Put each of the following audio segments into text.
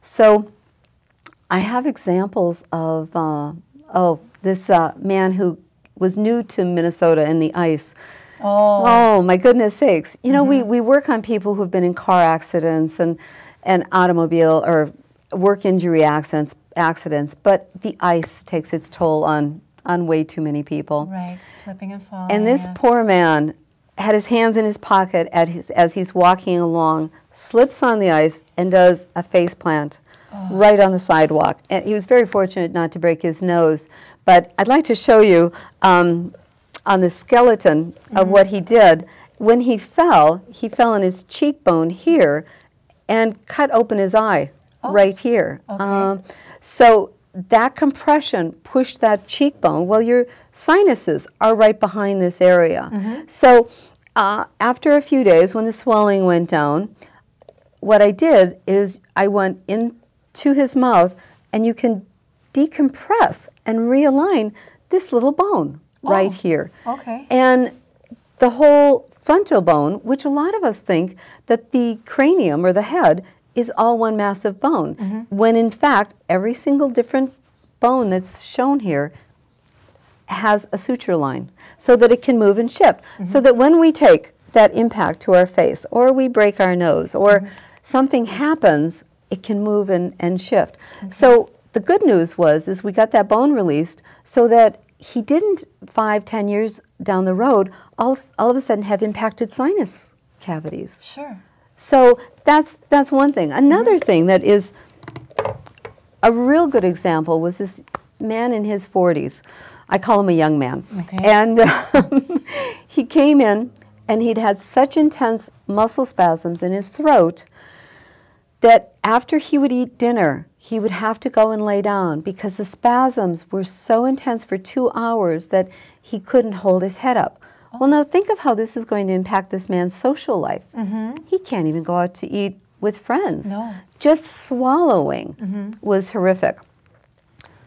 So I have examples of, this man who was new to Minnesota and the ice. Oh, my goodness sakes. You know, we work on people who've been in car accidents and automobile or work injury accidents, but the ice takes its toll on way too many people. Right, slipping and falling. And this poor man had his hands in his pocket as he's walking along, slips on the ice, and does a face plant right on the sidewalk. And he was very fortunate not to break his nose. But I'd like to show you on the skeleton of what he did. When he fell on his cheekbone here and cut open his eye right here. Okay. So that compression pushed that cheekbone. Well, your sinuses are right behind this area. So after a few days, when the swelling went down, what I did is I went into his mouth, and you can decompress and realign this little bone right here. Okay. And the whole frontal bone, which a lot of us think that the cranium or the head is all one massive bone, when in fact every single different bone that's shown here has a suture line so that it can move and shift. So that when we take that impact to our face, or we break our nose, or something happens, it can move and shift. So the good news is we got that bone released so that he didn't 5-10 years down the road all of a sudden have impacted sinus cavities. Sure. So that's one thing. Another thing that is a real good example was this man in his 40s. I call him a young man. Okay. And he came in, and he'd had such intense muscle spasms in his throat that after he would eat dinner, he would have to go and lay down because the spasms were so intense for 2 hours that he couldn't hold his head up. Well, now think of how this is going to impact this man's social life. He can't even go out to eat with friends. No. Just swallowing was horrific.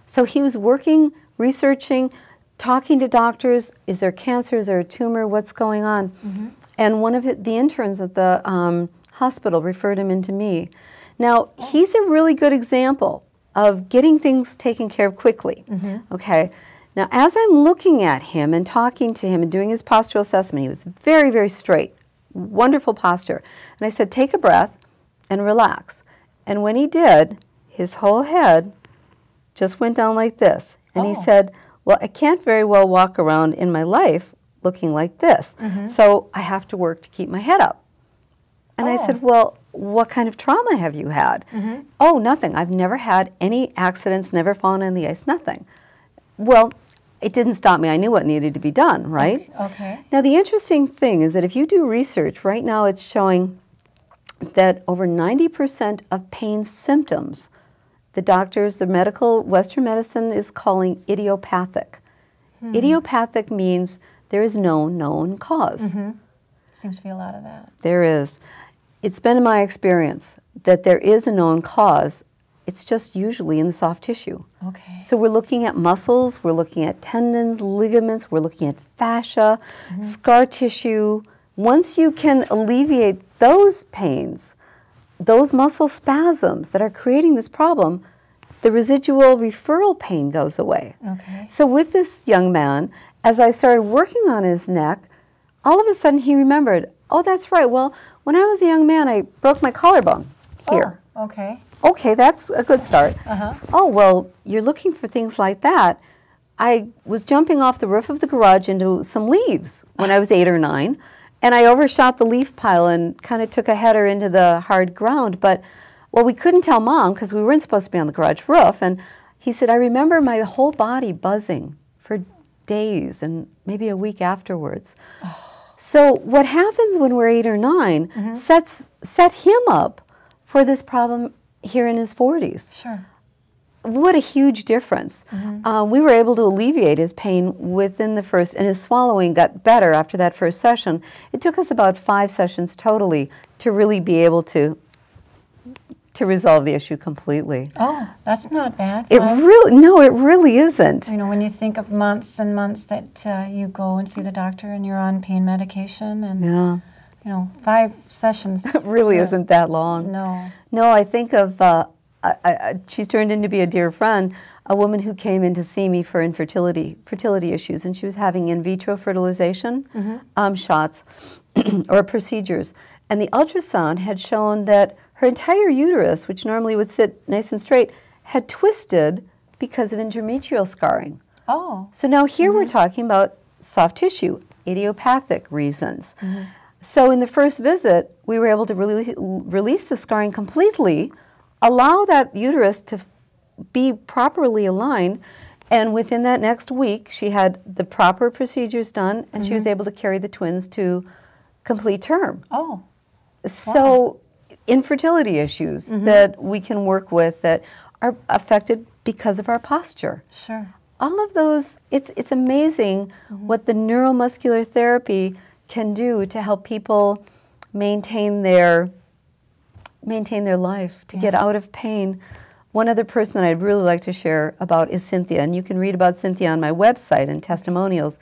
So he was working, researching, talking to doctors. Is there cancer? Is there a tumor? What's going on? And one of the interns at the hospital referred him into me. Now, he's a really good example of getting things taken care of quickly. Okay. Now, as I'm looking at him and talking to him and doing his postural assessment, he was very, very straight, wonderful posture. And I said, take a breath and relax. And when he did, his whole head just went down like this. And he said, well, I can't very well walk around in my life looking like this. So I have to work to keep my head up. And I said, well, what kind of trauma have you had? Oh, nothing. I've never had any accidents, never fallen in the ice, nothing. Well, it didn't stop me. I knew what needed to be done, right? Okay. Now, the interesting thing is that if you do research, right now it's showing that over 90% of pain symptoms, the doctors, the Western medicine is calling idiopathic. Idiopathic means there is no known cause. Seems to be a lot of that. There is. It's been my experience that there is a known cause. It's just usually in the soft tissue. Okay. So we're looking at muscles, we're looking at tendons, ligaments, we're looking at fascia, scar tissue. Once you can alleviate those pains, those muscle spasms that are creating this problem, the residual referral pain goes away. Okay. So with this young man, as I started working on his neck, all of a sudden he remembered, oh, that's right, well, when I was a young man, I broke my collarbone here. Oh, okay. Okay, that's a good start. Oh, well, you're looking for things like that. I was jumping off the roof of the garage into some leaves when I was 8 or 9, and I overshot the leaf pile and kind of took a header into the hard ground. But, well, we couldn't tell Mom because we weren't supposed to be on the garage roof. And he said, I remember my whole body buzzing for days and maybe a week afterwards. So what happens when we're 8 or 9 set him up for this problem here in his 40s. Sure. What a huge difference. We were able to alleviate his pain within the first, and his swallowing got better after that first session. It took us about 5 sessions totally to really be able to resolve the issue completely. Oh, that's not bad. It really isn't. You know, when you think of months and months that you go and see the doctor and you're on pain medication and, you know, 5 sessions. It really isn't that long. No. No, I think of a she's turned into be a dear friend, a woman who came in to see me for fertility issues, and she was having in vitro fertilization shots or procedures. And the ultrasound had shown that her entire uterus, which normally would sit nice and straight, had twisted because of endometrial scarring. Oh. So now here we're talking about soft tissue, idiopathic reasons. So in the first visit, we were able to release the scarring completely, allow that uterus to be properly aligned, and within that next week, she had the proper procedures done, and she was able to carry the twins to complete term. Oh. So infertility issues that we can work with that are affected because of our posture. Sure. All of those, it's amazing what the neuromuscular therapy can do to help people maintain their life, to get out of pain. One other person that I'd really like to share about is Cynthia, and you can read about Cynthia on my website and testimonials.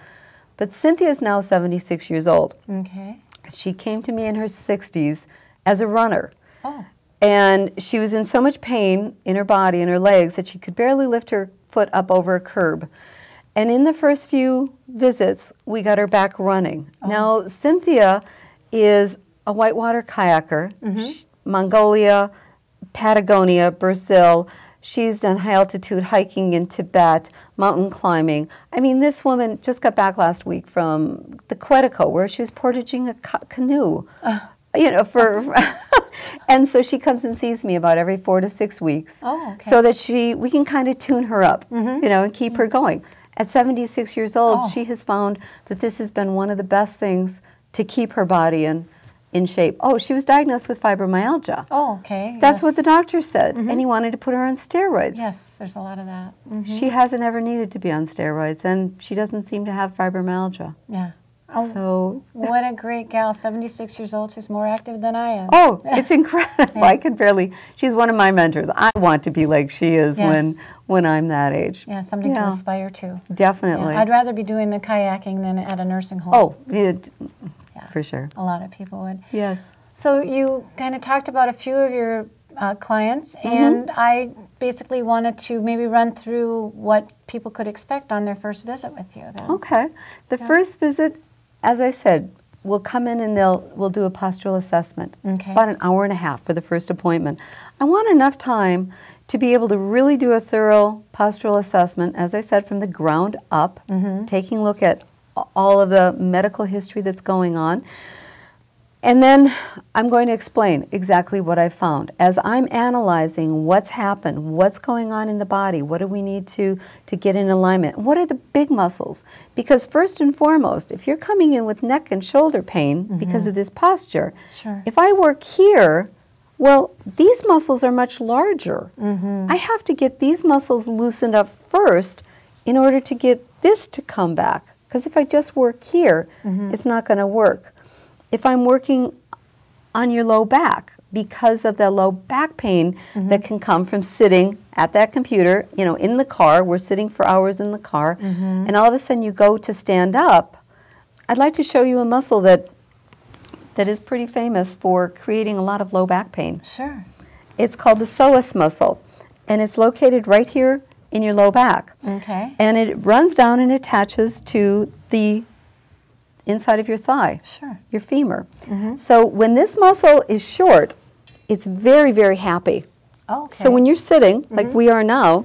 But Cynthia is now 76 years old. Okay. She came to me in her 60s as a runner. Oh. And she was in so much pain in her body and her legs that she could barely lift her foot up over a curb. And in the first few visits, we got her back running. Now, Cynthia is a whitewater kayaker, Mongolia, Patagonia, Brazil. She's done high-altitude hiking in Tibet, mountain climbing. I mean, this woman just got back last week from the Quetico, where she was portaging a canoe. You know, and so she comes and sees me about every 4 to 6 weeks, so that we can kind of tune her up, you know, and keep her going. At 76 years old, she has found that this has been one of the best things to keep her body in shape. Oh, she was diagnosed with fibromyalgia. Oh, okay. That's what the doctor said, and he wanted to put her on steroids. Yes, there's a lot of that. She hasn't ever needed to be on steroids, and she doesn't seem to have fibromyalgia. Yeah. So what a great gal, 76 years old. She's more active than I am. Oh, it's incredible. I can barely, she's one of my mentors. I want to be like she is when I'm that age. Yeah, something to aspire to. Definitely. Yeah, I'd rather be doing the kayaking than at a nursing home. Oh, for sure. A lot of people would. Yes. So you kind of talked about a few of your clients, and I basically wanted to maybe run through what people could expect on their first visit with you. Then. Okay. The first visit, as I said, we'll come in and we'll do a postural assessment. Okay. About an hour and a half for the first appointment. I want enough time to be able to really do a thorough postural assessment, as I said, from the ground up, taking a look at all of the medical history that's going on. And then I'm going to explain exactly what I found. As I'm analyzing what's happened, what's going on in the body, what do we need to get in alignment, what are the big muscles? Because first and foremost, if you're coming in with neck and shoulder pain because of this posture, if I work here, well, these muscles are much larger. I have to get these muscles loosened up first in order to get this to come back. Because if I just work here, it's not going to work. If I'm working on your low back, because of the low back pain that can come from sitting at that computer, you know, in the car, we're sitting for hours in the car, and all of a sudden you go to stand up, I'd like to show you a muscle that is pretty famous for creating a lot of low back pain. Sure. It's called the psoas muscle, and it's located right here in your low back. Okay. And it runs down and attaches to the inside of your thigh, your femur. So when this muscle is short, it's very, very happy. Okay. So when you're sitting, like we are now,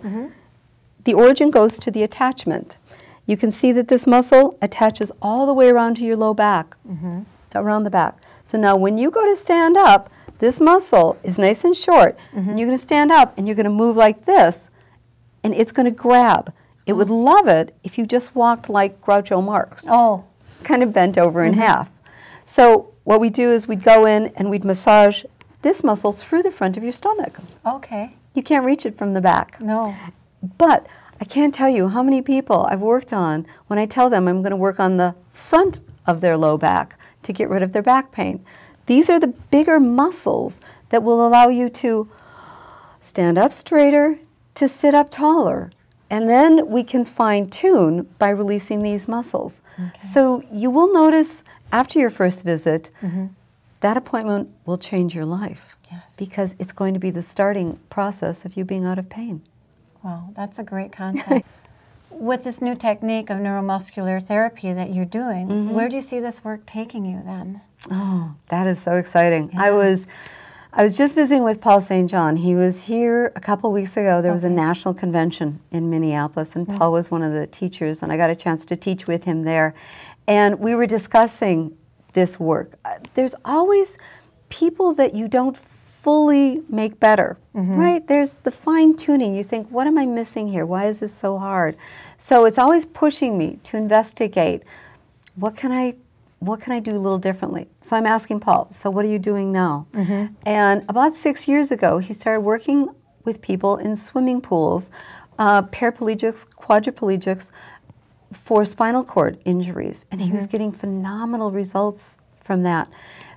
the origin goes to the attachment. You can see that this muscle attaches all the way around to your low back, around the back. So now when you go to stand up, this muscle is nice and short, and you're going to stand up and you're going to move like this, and it's going to grab. It would love it if you just walked like Groucho Marx. Oh. Kind of bent over in half. So what we do is we'd go in and we'd massage this muscle through the front of your stomach. Okay. You can't reach it from the back. No. But I can't tell you how many people I've worked on when I tell them I'm going to work on the front of their low back to get rid of their back pain. These are the bigger muscles that will allow you to stand up straighter, to sit up taller. And then we can fine-tune by releasing these muscles. Okay. So you will notice after your first visit, that appointment will change your life. Yes. because it's going to be the starting process of you being out of pain. Wow, that's a great concept. With this new technique of neuromuscular therapy that you're doing, where do you see this work taking you then? Oh, that is so exciting. Yeah. I was just visiting with Paul St. John. He was here a couple weeks ago. There was a national convention in Minneapolis, and Paul was one of the teachers, and I got a chance to teach with him there. And we were discussing this work. There's always people that you don't fully make better, right? There's the fine-tuning. You think, what am I missing here? Why is this so hard? So it's always pushing me to investigate, what can I do a little differently? So I'm asking Paul, so what are you doing now? And about 6 years ago, he started working with people in swimming pools, paraplegics, quadriplegics, for spinal cord injuries. And he was getting phenomenal results from that.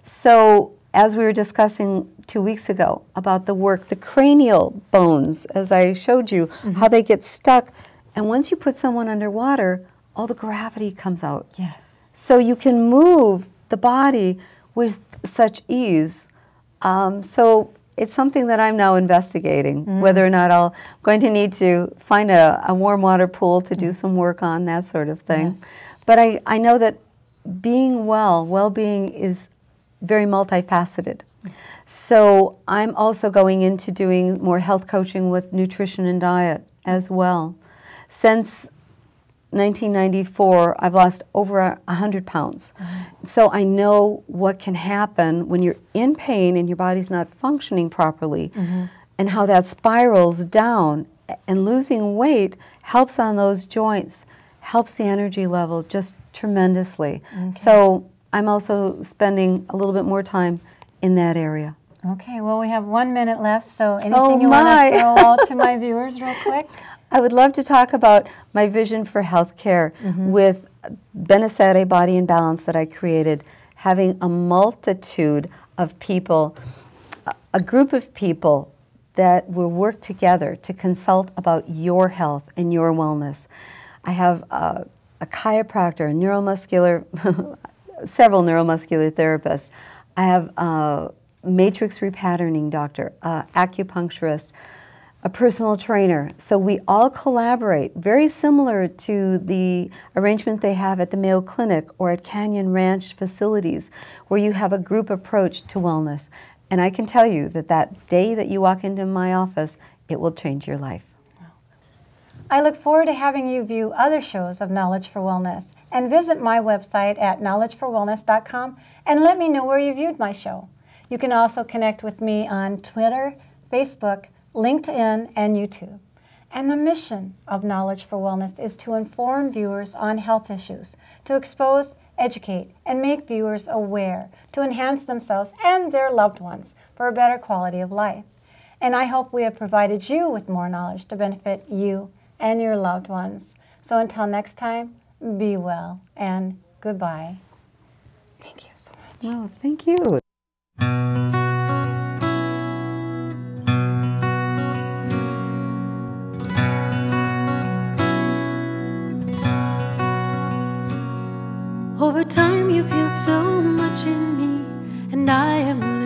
So as we were discussing 2 weeks ago about the work, the cranial bones, as I showed you, how they get stuck. And once you put someone underwater, all the gravity comes out. Yes. So you can move the body with such ease. So it's something that I'm now investigating, whether or not I'm going to need to find a warm water pool to do some work on, that sort of thing. Yes. But I know that being well-being is very multifaceted. So I'm also going into doing more health coaching with nutrition and diet as well. Since 1994, I've lost over 100 pounds. So I know what can happen when you're in pain and your body's not functioning properly, and how that spirals down. And losing weight helps on those joints, helps the energy level just tremendously. So I'm also spending a little bit more time in that area. Okay, well, we have 1 minute left, so anything you want to throw out to my viewers real quick? I would love to talk about my vision for healthcare with Benessere Body and Balance that I created, having a multitude of people, a group of people that will work together to consult about your health and your wellness. I have a chiropractor, a neuromuscular, several neuromuscular therapists. I have a Matric repatterning doctor, acupuncturist, a personal trainer. So we all collaborate, very similar to the arrangement they have at the Mayo Clinic or at Canyon Ranch facilities, where you have a group approach to wellness. And I can tell you that that day that you walk into my office, it will change your life. I look forward to having you view other shows of Knowledge for Wellness, and visit my website at knowledgeforwellness.com and let me know where you viewed my show. You can also connect with me on Twitter, Facebook, LinkedIn, and YouTube. And the mission of Knowledge for Wellness is to inform viewers on health issues, to expose, educate, and make viewers aware, to enhance themselves and their loved ones for a better quality of life. And I hope we have provided you with more knowledge to benefit you and your loved ones. So until next time, be well and goodbye. Thank you so much. Well, thank you. Over time you've healed so much in me, and I am